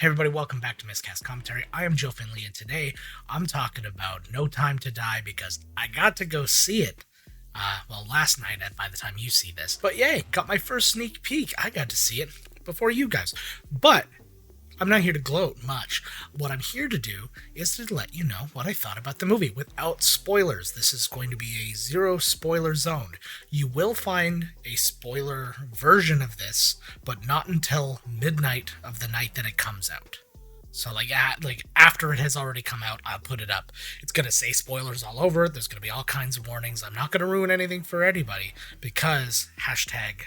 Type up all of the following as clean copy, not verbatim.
Hey everybody, welcome back to Miscast Commentary. I am Joe Finley, and today I'm talking about No Time to Die because I got to go see it. Last night by the time you see this. But yay, got my first sneak peek. I got to see it before you guys. But I'm not here to gloat much. What I'm here to do is to let you know what I thought about the movie without spoilers. This is going to be a zero spoiler zone. You will find a spoiler version of this, but not until midnight of the night that it comes out. So after it has already come out, I'll put it up. It's gonna say spoilers all over it. There's gonna be all kinds of warnings. I'm not gonna ruin anything for anybody because hashtag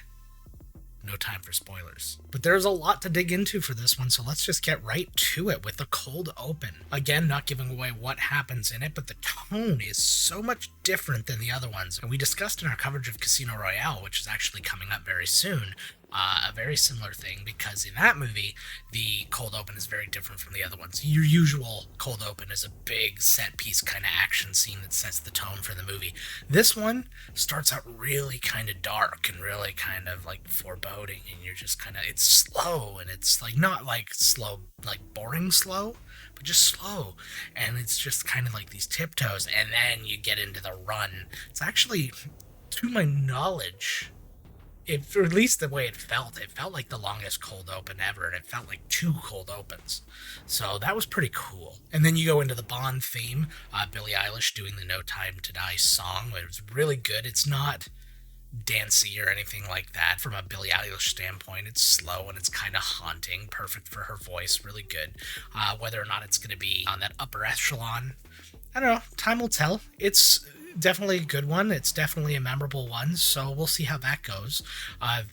no time for spoilers. But there's a lot to dig into for this one, so let's just get right to it with the cold open. Again, not giving away what happens in it, but the tone is so much different than the other ones. And we discussed in our coverage of Casino Royale, which is actually coming up very soon, a very similar thing, because in that movie, the cold open is very different from the other ones. Your usual cold open is a big set piece kind of action scene that sets the tone for the movie. This one starts out really kind of dark and really kind of like foreboding, and you're just kind of, it's slow, and it's like not like slow, like boring slow, but just slow, and it's just kind of like these tiptoes, and then you get into the run. It's actually, to my knowledge, or at least the way it felt like the longest cold open ever, and it felt like two cold opens. So that was pretty cool. And then you go into the Bond theme, Billie Eilish doing the No Time to Die song. It was really good. It's not dancey or anything like that from a Billie Eilish standpoint. It's slow and it's kind of haunting, perfect for her voice, really good. Whether or not it's going to be on that upper echelon, I don't know, time will tell. It's definitely a good one. It's definitely a memorable one, so we'll see how that goes.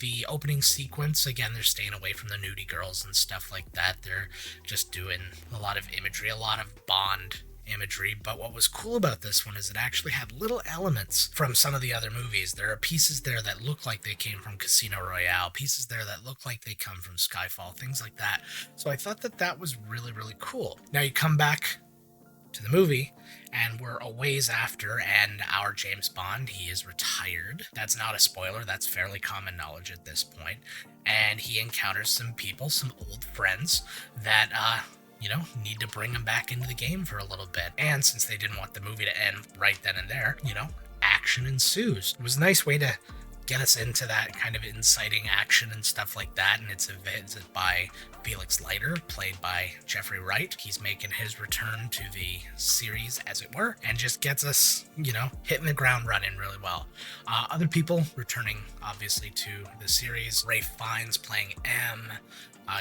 The opening sequence, again, they're staying away from the nudie girls and stuff like that. They're just doing a lot of imagery, a lot of Bond imagery, but what was cool about this one is it actually had little elements from some of the other movies. There are pieces there that look like they came from Casino Royale, pieces there that look like they come from Skyfall, things like that. So I thought that was really, really cool. Now you come back to the movie, and we're a ways after, and our James Bond, he is retired. That's not a spoiler, that's fairly common knowledge at this point. And he encounters some people, some old friends that, need to bring him back into the game for a little bit. And since they didn't want the movie to end right then and there, action ensues. It was a nice way to get us into that kind of inciting action and stuff like that, and it's a visit by Felix Leiter, played by Jeffrey Wright. He's making his return to the series, as it were, and just gets us, hitting the ground running really well. Other people returning, obviously, to the series. Ralph Fiennes playing M.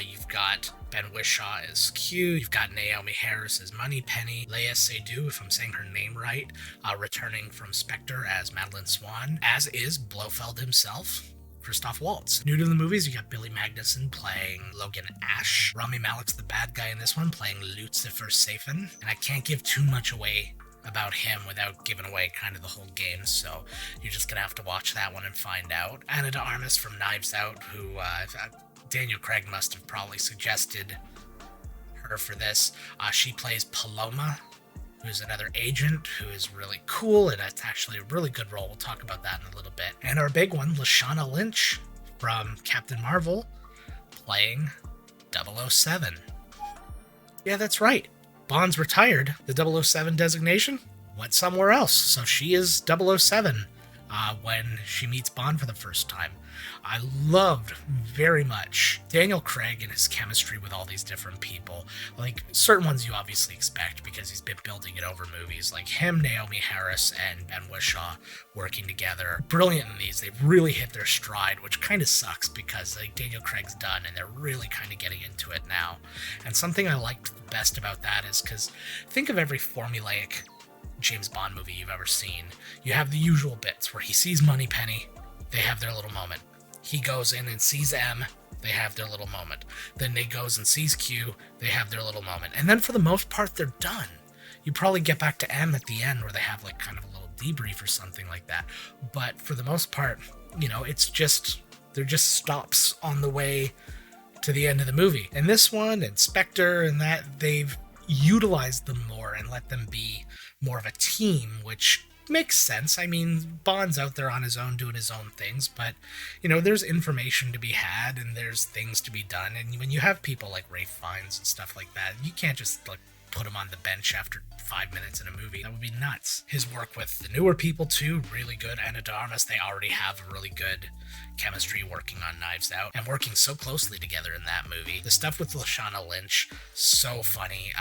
You've got Ben Whishaw as Q. You've got Naomi Harris as Moneypenny. Léa Seydoux, if I'm saying her name right, returning from Spectre as Madeline Swan, as is Blofeld himself, Christoph Waltz. New to the movies, you got Billy Magnussen playing Logan Ash. Rami Malek's the bad guy in this one, playing Lucifer Safin. And I can't give too much away about him without giving away kind of the whole game, so you're just gonna have to watch that one and find out. Ana de Armas from Knives Out, who Daniel Craig must have probably suggested her for this. She plays Paloma, who's another agent who is really cool, and it's actually a really good role. We'll talk about that in a little bit. And our big one, Lashana Lynch from Captain Marvel, playing 007. Yeah, that's right. Bond's retired. The 007 designation went somewhere else, so she is 007 when she meets Bond for the first time. I loved very much Daniel Craig and his chemistry with all these different people. Like, certain ones you obviously expect because he's been building it over movies, like him, Naomi Harris, and Ben Whishaw working together. Brilliant in these. They've really hit their stride, which kind of sucks because Daniel Craig's done and they're really kind of getting into it now. And something I liked best about that is because think of every formulaic James Bond movie you've ever seen. You have the usual bits where he sees Moneypenny, they have their little moment. He goes in and sees M, they have their little moment. Then they goes and sees Q, they have their little moment. And then for the most part, they're done. You probably get back to M at the end where they have like kind of a little debrief or something like that. But for the most part, it's just, they're just stops on the way to the end of the movie. And this one and Spectre and that, they've utilized them more and let them be more of a team, which makes sense. I mean, Bond's out there on his own doing his own things, but, there's information to be had and there's things to be done. And when you have people like Ralph Fiennes and stuff like that, you can't just, like, put him on the bench after 5 minutes in a movie. That would be nuts. His work with the newer people, too, really good. Ana de Armas, they already have a really good chemistry working on Knives Out and working so closely together in that movie. The stuff with Lashana Lynch, so funny.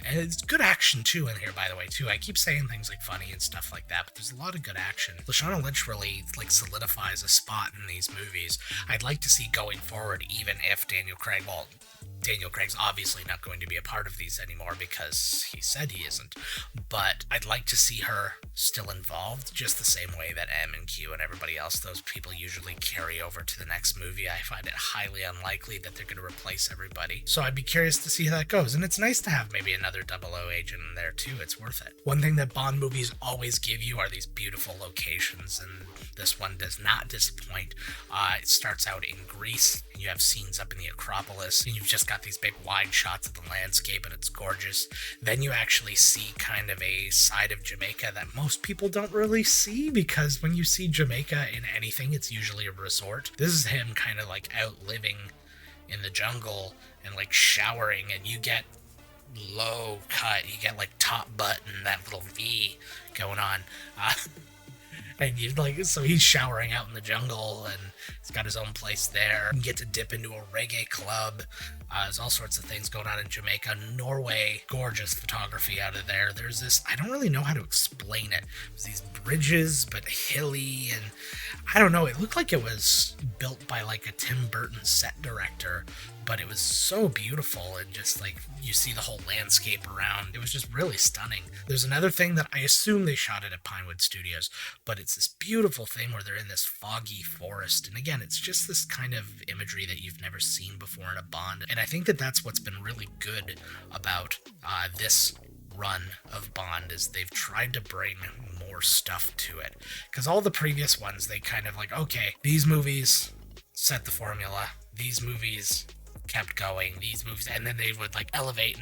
And it's good action, too, in here, by the way, too. I keep saying things like funny and stuff like that, but there's a lot of good action. Lashana Lynch really, like, solidifies a spot in these movies. I'd like to see going forward, even if Daniel Craig's obviously not going to be a part of these anymore because he said he isn't, but I'd like to see her still involved, just the same way that M and Q and everybody else, those people usually carry over to the next movie. I find it highly unlikely that they're going to replace everybody, so I'd be curious to see how that goes, and it's nice to have maybe another 00 agent in there too. It's worth it. One thing that Bond movies always give you are these beautiful locations, and this one does not disappoint. It starts out in Greece, and you have scenes up in the Acropolis, and you've just got these big wide shots of the landscape, and it's gorgeous. Then you actually see kind of a side of Jamaica that most people don't really see, because when you see Jamaica in anything, it's usually a resort. This is him kind of like out living in the jungle and like showering, and you get low cut, you get like top button, that little V going on. And so he's showering out in the jungle, and he's got his own place there. You get to dip into a reggae club. There's all sorts of things going on in Jamaica. Norway, gorgeous photography out of there. There's this, I don't really know how to explain it. There's these bridges, but hilly, and I don't know, it looked like it was built by like a Tim Burton set director, but it was so beautiful, and just like you see the whole landscape around. It was just really stunning. There's another thing that I assume they shot it at Pinewood Studios, but it's this beautiful thing where they're in this foggy forest, and again, it's just this kind of imagery that you've never seen before in a Bond, and I think that that's what's been really good about this run of Bond, is they've tried to bring more stuff to it, because all the previous ones, they kind of like, okay, these movies set the formula, these movies kept going, these movies, and then they would like elevate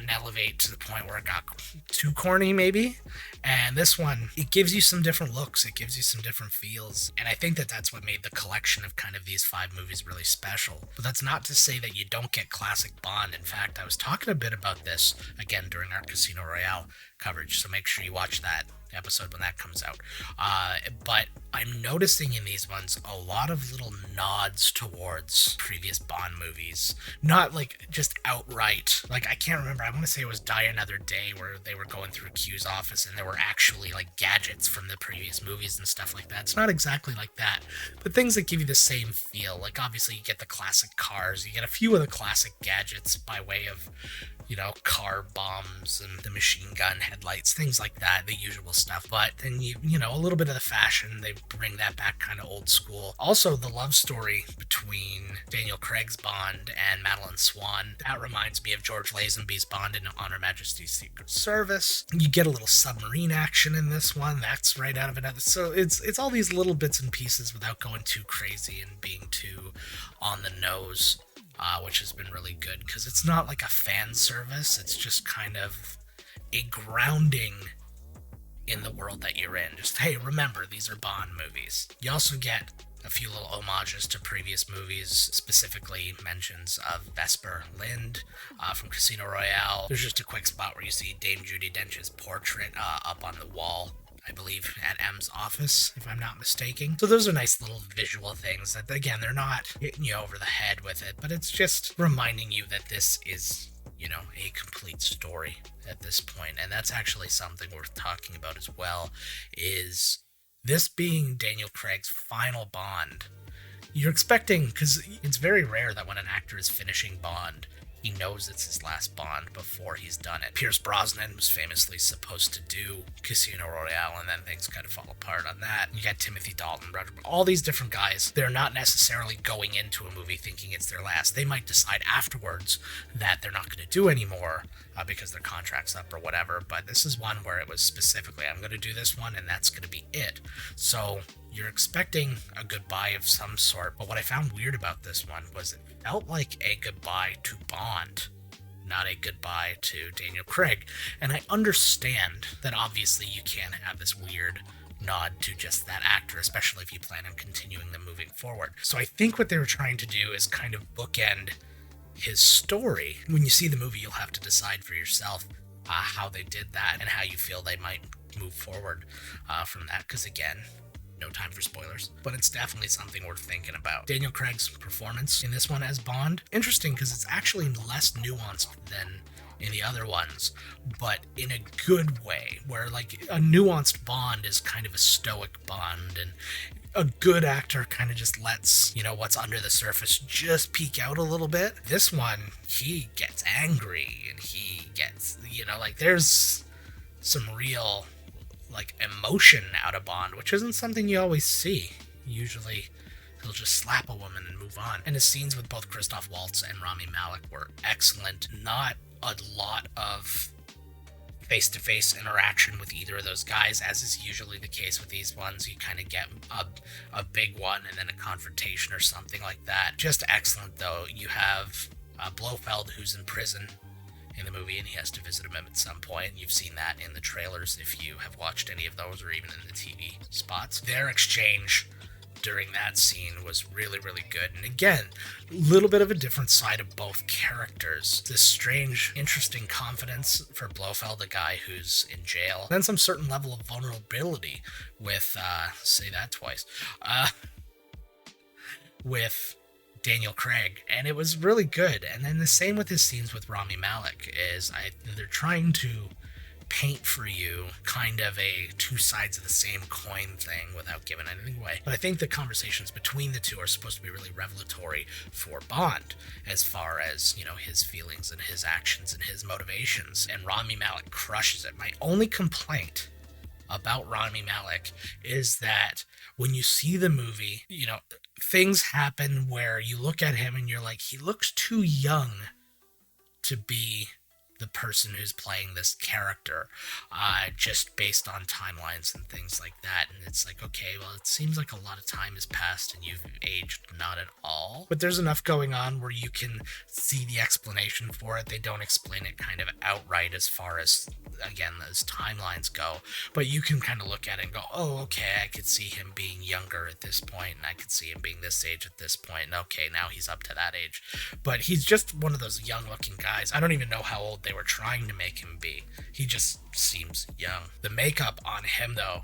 to the point where it got too corny maybe. And this one, it gives you some different looks, it gives you some different feels, and I think that that's what made the collection of kind of these 5 movies really special. But that's not to say that you don't get classic Bond. In fact, I was talking a bit about this again during our Casino Royale coverage, so make sure you watch that episode when that comes out. But I'm noticing in these ones a lot of little nods towards previous Bond movies. Not like just outright. Like, I can't remember, I want to say it was Die Another Day, where they were going through Q's office and there were actually like gadgets from the previous movies and stuff like that. It's not exactly like that, but things that give you the same feel. Like, obviously you get the classic cars, you get a few of the classic gadgets by way of, car bombs and the machine gun headlights, things like that, the usual stuff. But then a little bit of the fashion, they bring that back kind of old school. Also, the love story between Daniel Craig's Bond and Madeline Swan, that reminds me of George Lazenby's Bond in On Her Majesty's Secret Service. You get a little submarine action in this one, that's right out of another. So it's all these little bits and pieces without going too crazy and being too on the nose. Which has been really good, because it's not like a fan service, it's just kind of a grounding in the world that you're in. Just, hey, remember, these are Bond movies. You also get a few little homages to previous movies, specifically mentions of Vesper Lynd from Casino Royale. There's just a quick spot where you see Dame Judi Dench's portrait up on the wall, I believe, at M's office, if I'm not mistaken. So those are nice little visual things that, again, they're not hitting you over the head with it, but it's just reminding you that this is, a complete story at this point. And that's actually something worth talking about as well, is this being Daniel Craig's final Bond. You're expecting, because it's very rare that when an actor is finishing Bond, he knows it's his last Bond before he's done it. Pierce Brosnan was famously supposed to do Casino Royale, and then things kind of fall apart on that. You got Timothy Dalton, all these different guys. They're not necessarily going into a movie thinking it's their last. They might decide afterwards that they're not going to do anymore because their contract's up or whatever, but this is one where it was specifically, I'm going to do this one, and that's going to be it. So you're expecting a goodbye of some sort, but what I found weird about this one was it felt like a goodbye to Bond, not a goodbye to Daniel Craig. And I understand that obviously you can't have this weird nod to just that actor, especially if you plan on continuing them moving forward. So I think what they were trying to do is kind of bookend his story. When you see the movie, you'll have to decide for yourself how they did that and how you feel they might move forward from that, because again, no time for spoilers, but it's definitely something worth thinking about. Daniel Craig's performance in this one as Bond, interesting because it's actually less nuanced than in the other ones, but in a good way, where like a nuanced Bond is kind of a stoic Bond, and a good actor kind of just lets, what's under the surface just peek out a little bit. This one, he gets angry and he gets, like there's some real like emotion out of Bond, which isn't something you always see. Usually he'll just slap a woman and move on. And his scenes with both Christoph Waltz and Rami Malek were excellent. Not a lot of face-to-face interaction with either of those guys, as is usually the case with these ones. You kind of get a big one and then a confrontation or something like that. Just excellent, though. You have Blofeld, who's in prison in the movie, and he has to visit him at some point. You've seen that in the trailers if you have watched any of those, or even in the TV spots. Their exchange during that scene was really, really good. And again, a little bit of a different side of both characters. This strange, interesting confidence for Blofeld, a guy who's in jail. Then some certain level of vulnerability with, say that twice, with Daniel Craig, and it was really good. And then the same with his scenes with Rami Malek is they're trying to paint for you kind of a two sides of the same coin thing without giving anything away. But I think the conversations between the two are supposed to be really revelatory for Bond as far as, his feelings and his actions and his motivations. And Rami Malek crushes it. My only complaint about Rami Malek is that when you see the movie, things happen where you look at him and you're like, he looks too young to be the person who's playing this character, just based on timelines and things like that. And it's like, okay, well, it seems like a lot of time has passed and you've aged not at all. But there's enough going on where you can see the explanation for it. They don't explain it kind of outright as far as, again, those timelines go. But you can kind of look at it and go, oh, okay, I could see him being younger at this point, and I could see him being this age at this point, and okay, now he's up to that age. But he's just one of those young-looking guys. I don't even know how old they were trying to make him be. He just seems young. The makeup on him, though,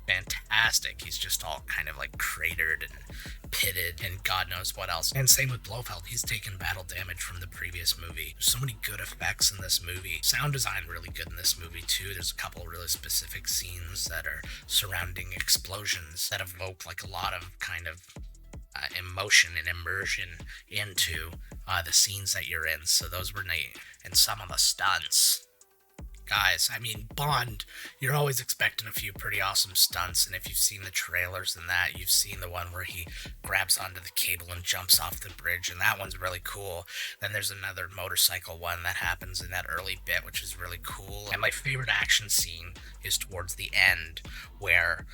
fantastic. He's just all kind of like cratered and pitted and God knows what else. And same with Blofeld. He's taken battle damage from the previous movie. There's so many good effects in this movie. Sound design really good in this movie too. There's a couple really specific scenes that are surrounding explosions that evoke like a lot of kind of emotion and immersion into the scenes that you're in. So those were neat. And some of the stunts, guys, I mean, Bond, you're always expecting a few pretty awesome stunts, and if you've seen the trailers and that, you've seen the one where he grabs onto the cable and jumps off the bridge, and that one's really cool. Then there's another motorcycle one that happens in that early bit, which is really cool. And my favorite action scene is towards the end, where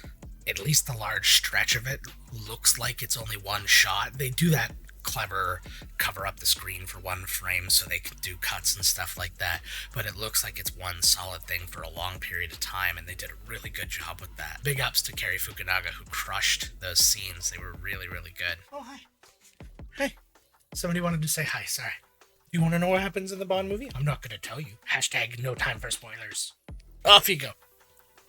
at least the large stretch of it looks like it's only one shot. They do that clever, cover up the screen for one frame so they can do cuts and stuff like that, but it looks like it's one solid thing for a long period of time, and they did a really good job with that. Big ups to Cary Fukunaga, who crushed those scenes. They were really, really good. Oh, hi. Hey. Somebody wanted to say hi, sorry. You want to know what happens in the Bond movie? I'm not going to tell you. Hashtag no time for spoilers. Off you go.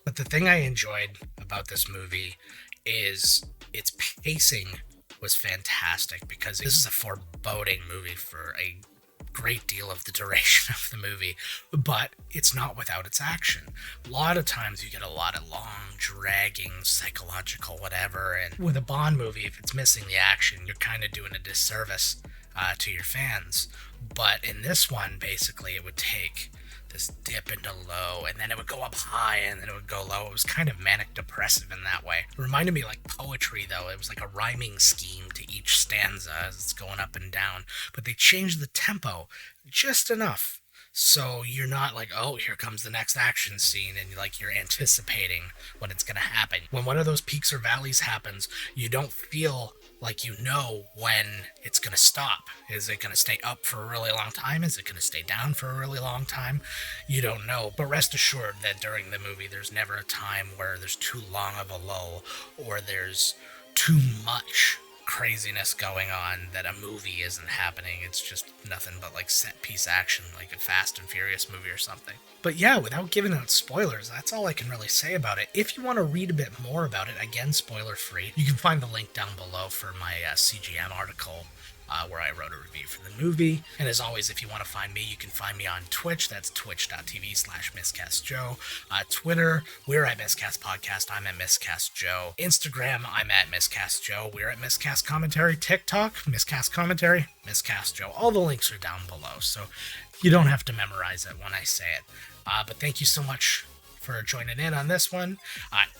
But the thing I enjoyed about this movie is its pacing was fantastic, because this is a foreboding movie for a great deal of the duration of the movie, but it's not without its action. A lot of times you get a lot of long, dragging, psychological whatever, and with a Bond movie, if it's missing the action, you're kind of doing a disservice to your fans. But in this one, basically, it would take this dip into low, and then it would go up high, and then it would go low. It was kind of manic depressive in that way. It reminded me like poetry, though. It was like a rhyming scheme to each stanza as it's going up and down, but they changed the tempo just enough So you're not like, oh, here comes the next action scene, and like you're anticipating when it's going to happen. When one of those peaks or valleys happens, you don't feel like you know when it's going to stop. Is it going to stay up for a really long time? Is it going to stay down for a really long time? You don't know. But rest assured that during the movie, there's never a time where there's too long of a lull or there's too much craziness going on that a movie isn't happening. It's just nothing but like set piece action, like a Fast and Furious movie or something. But yeah, without giving out spoilers, that's all I can really say about it. If you want to read a bit more about it, again, spoiler free, you can find the link down below for my CGM article. Where I wrote a review for the movie. And as always, if you want to find me, you can find me on Twitch. That's twitch.tv/miscastjoe. Twitter, we're at Miscast Podcast. I'm at miscastjoe. Instagram, I'm at miscastjoe. We're at Miscast Commentary. TikTok, Miscast Commentary, miscastjoe. All the links are down below, so you don't have to memorize it when I say it. But thank you so much for joining in on this one.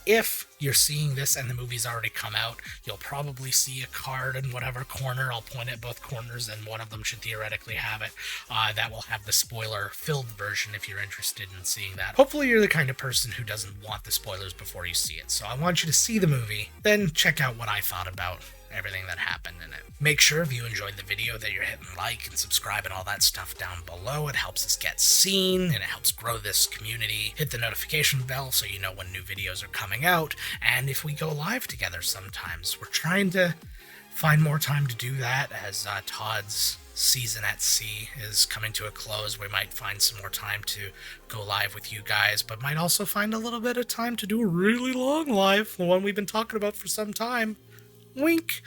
If you're seeing this and the movie's already come out, you'll probably see a card in whatever corner. I'll point at both corners, and one of them should theoretically have it. That will have the spoiler-filled version if you're interested in seeing that. Hopefully you're the kind of person who doesn't want the spoilers before you see it. So I want you to see the movie, then check out what I thought about everything that happened in it. Make sure if you enjoyed the video that you're hitting like and subscribe and all that stuff down below. It helps us get seen and it helps grow this community. Hit the notification bell so you know when new videos are coming out, and if we go live together sometimes. We're trying to find more time to do that as Todd's season at sea is coming to a close. We might find some more time to go live with you guys, but might also find a little bit of time to do a really long live, the one we've been talking about for some time. Wink.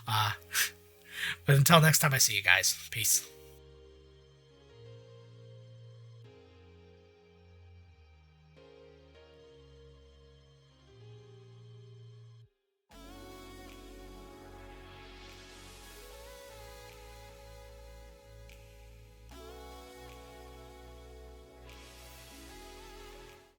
But until next time I see you guys, peace.